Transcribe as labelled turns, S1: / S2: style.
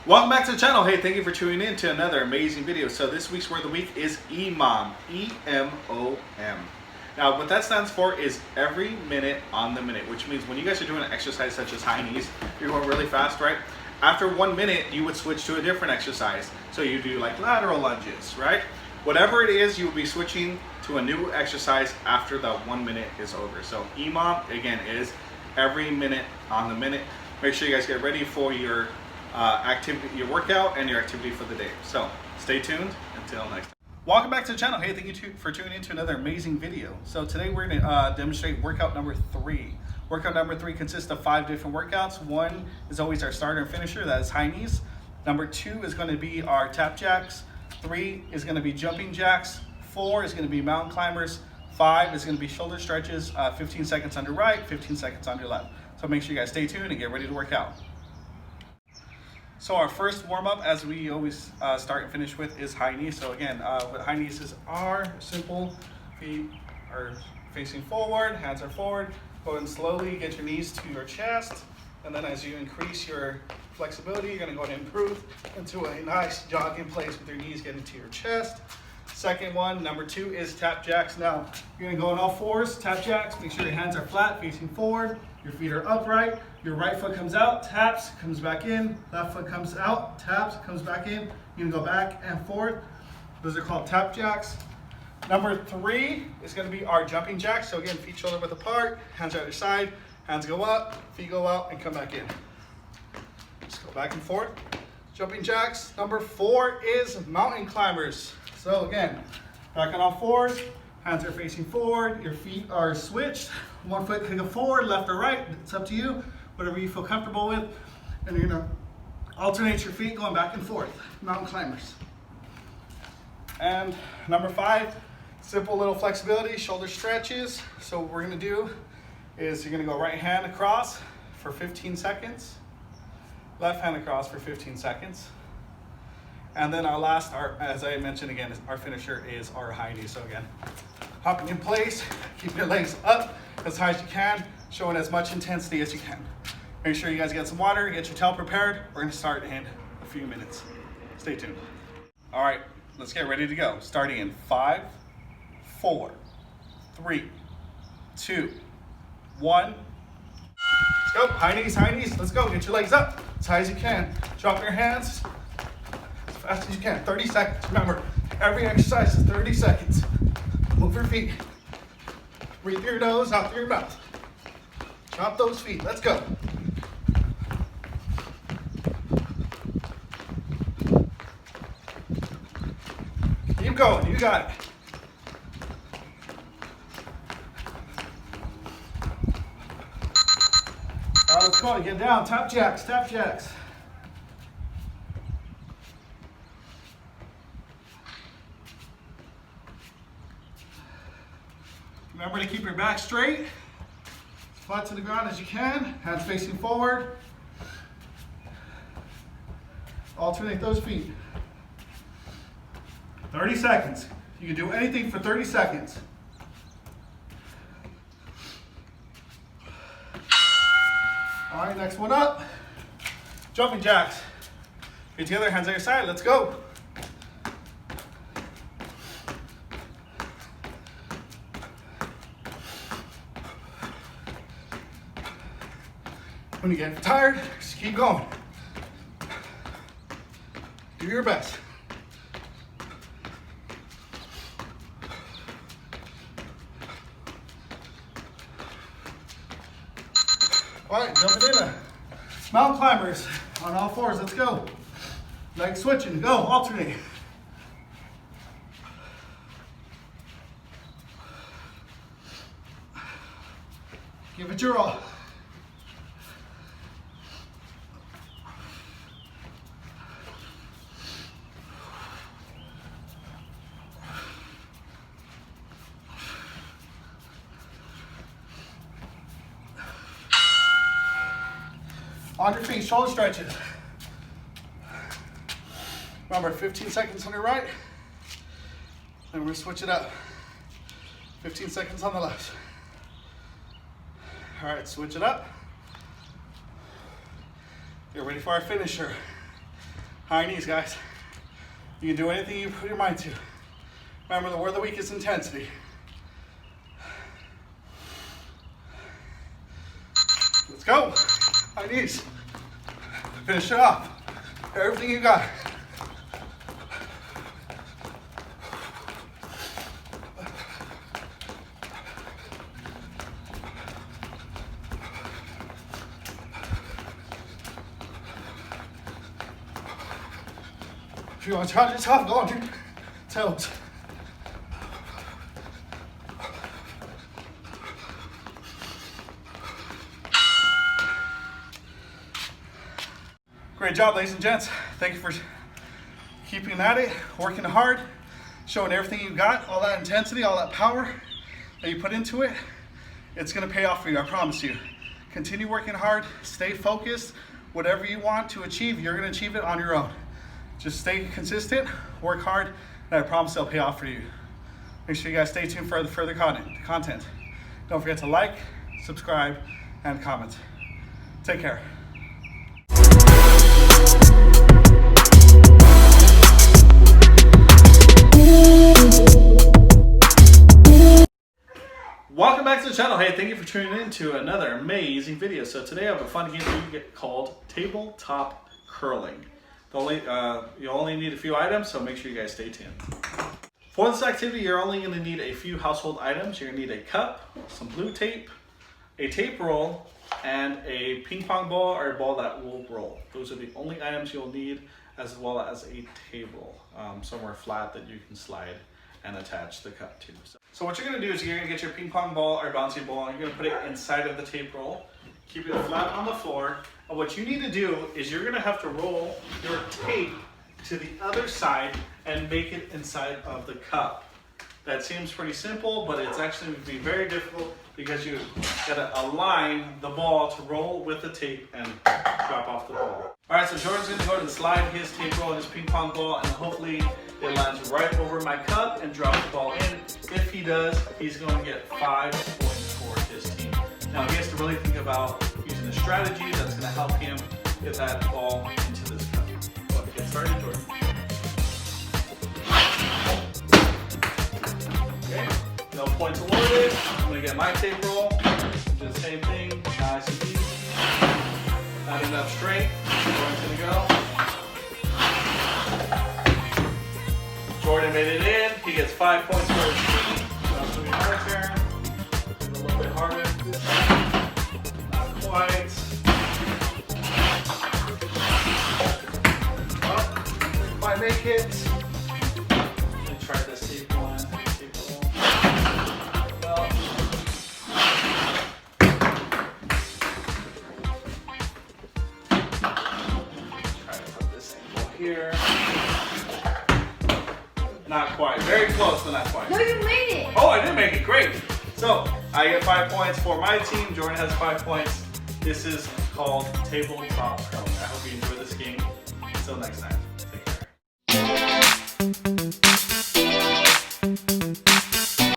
S1: Welcome back to the channel. Hey, thank you for tuning in to another amazing video. So this week's word of the week is EMOM, E-M-O-M. Now what that stands for is every minute on the minute, which means when you guys are doing an exercise such as high knees, you're going really fast, right? After 1 minute, you would switch to a different exercise. So you do like lateral lunges, right? Whatever it is, you will be switching to a new exercise after the 1 minute is over. So EMOM, again, is every minute on the minute. Make sure you guys get ready for your activity, your workout, and your activity for the day. So stay tuned until next time. Welcome back to the channel. Hey, thank you for tuning in to another amazing video. So today we're going to demonstrate workout number 3. Workout number 3 consists of 5 different workouts. 1 is always our starter and finisher, that is high knees. Number 2 is going to be our tap jacks. 3 is going to be jumping jacks. 4 is going to be mountain climbers. 5 is going to be shoulder stretches, 15 seconds on your right, 15 seconds on your left. So make sure you guys stay tuned and get ready to work out. So our first warm-up, as we always start and finish with, is high knees. So again, what high knees are simple. Feet are facing forward, hands are forward. Go ahead and slowly get your knees to your chest. And then as you increase your flexibility, you're gonna go ahead and improve into a nice jog in place with your knees getting to your chest. Second one, number 2, is tap jacks. Now, you're gonna go on all fours, tap jacks. Make sure your hands are flat, facing forward. Your feet are upright. Your right foot comes out, taps, comes back in. Left foot comes out, taps, comes back in. You can go back and forth. Those are called tap jacks. Number 3 is gonna be our jumping jacks. So again, feet shoulder width apart, hands are at your side, hands go up, feet go out, and come back in. Just go back and forth. Jumping jacks. Number 4 is mountain climbers. So again, back on all fours, hands are facing forward, your feet are switched. One foot can go forward, left or right, it's up to you, whatever you feel comfortable with. And you're gonna alternate your feet going back and forth, mountain climbers. And number 5, simple little flexibility, shoulder stretches. So what we're gonna do is you're gonna go right hand across for 15 seconds, left hand across for 15 seconds. And then our last, as I mentioned again, our finisher is our high knee. So again, hopping in place, keep your legs up as high as you can, showing as much intensity as you can. Make sure you guys get some water, get your towel prepared. We're gonna start in a few minutes. Stay tuned. All right, let's get ready to go. Starting in 5, 4, 3, 2, 1. Let's go, high knees, let's go. Get your legs up as high as you can. Drop your hands as fast as you can. 30 seconds, remember, every exercise is 30 seconds. Move your feet. Breathe through your nose, out through your mouth. Drop those feet, let's go. Keep going, you got it. All right, let's go, get down, tap jacks, tap jacks. Remember to keep your back straight, as flat to the ground as you can, hands facing forward. Alternate those feet. 30 seconds. You can do anything for 30 seconds. All right, next one up. Jumping jacks. Get together, hands on your side, let's go. When you get tired, just keep going. Do your best. All right, jumping in. Mountain climbers on all fours, let's go. Leg switching, go, alternate. Give it your all. On your feet, shoulder stretches. Remember, 15 seconds on your right, and we're gonna switch it up. 15 seconds on the left. All right, switch it up. Get ready for our finisher.
S2: High knees, guys. You can do anything you put your mind to. Remember, the word of the week is intensity. Let's go. High knees. Finish it off. Everything you got. If you want to challenge yourself, go on your toes. Great job, ladies and gents. Thank you for keeping at it, working hard, showing everything you got, all that intensity, all that power that you put into it. It's gonna pay off for you, I promise you. Continue working hard, stay focused. Whatever you want to achieve, you're gonna achieve it on your own. Just stay consistent, work hard, and I promise it'll pay off for you. Make sure you guys stay tuned for the further content. Don't forget to like, subscribe, and comment. Take care.
S1: Welcome back to the channel. Hey, thank you for tuning in to another amazing video. So today I have a fun game that you get called tabletop curling. You only need a few items, so make sure you guys stay tuned. For this activity, you're only going to need a few household items. You're going to need a cup, some blue tape, a tape roll, and a ping pong ball or a ball that will roll. Those are the only items you'll need, as well as a table somewhere flat that you can slide and attach the cup to. So what you're going to do is you're going to get your ping pong ball or bouncy ball and you're going to put it inside of the tape roll. Keep it flat on the floor. And what you need to do is you're going to have to roll your tape to the other side and make it inside of the cup. That seems pretty simple, but it's actually going to be very difficult because you got to align the ball to roll with the tape and drop off the ball. All right, so Jordan's going to go ahead and slide his tape roll and his ping pong ball, and hopefully it lands right over my cup and drop the ball in. If he does, he's going to get 5 points for his team. Now he has to really think about using a strategy that's going to help him get that ball into this cup. But get started, Jordan. Okay, no points awarded. I'm going to get my tape roll. Do the same thing, nice and easy. Not enough strength. Jordan's going to go. Jordan made it in. He gets 5 points for his team. Now it's going to be our turn. A little bit harder this time. Not quite. Well, if I make it, let me try this tape one. Tape roll. Well, try to put this angle here. Not quite. Very close, but not quite.
S3: No, you made it.
S1: Oh, I did make it. Great. So I get 5 points for my team. Jordan has 5 points. This is called tabletop curling. I hope you enjoy this game. Until next time, take care.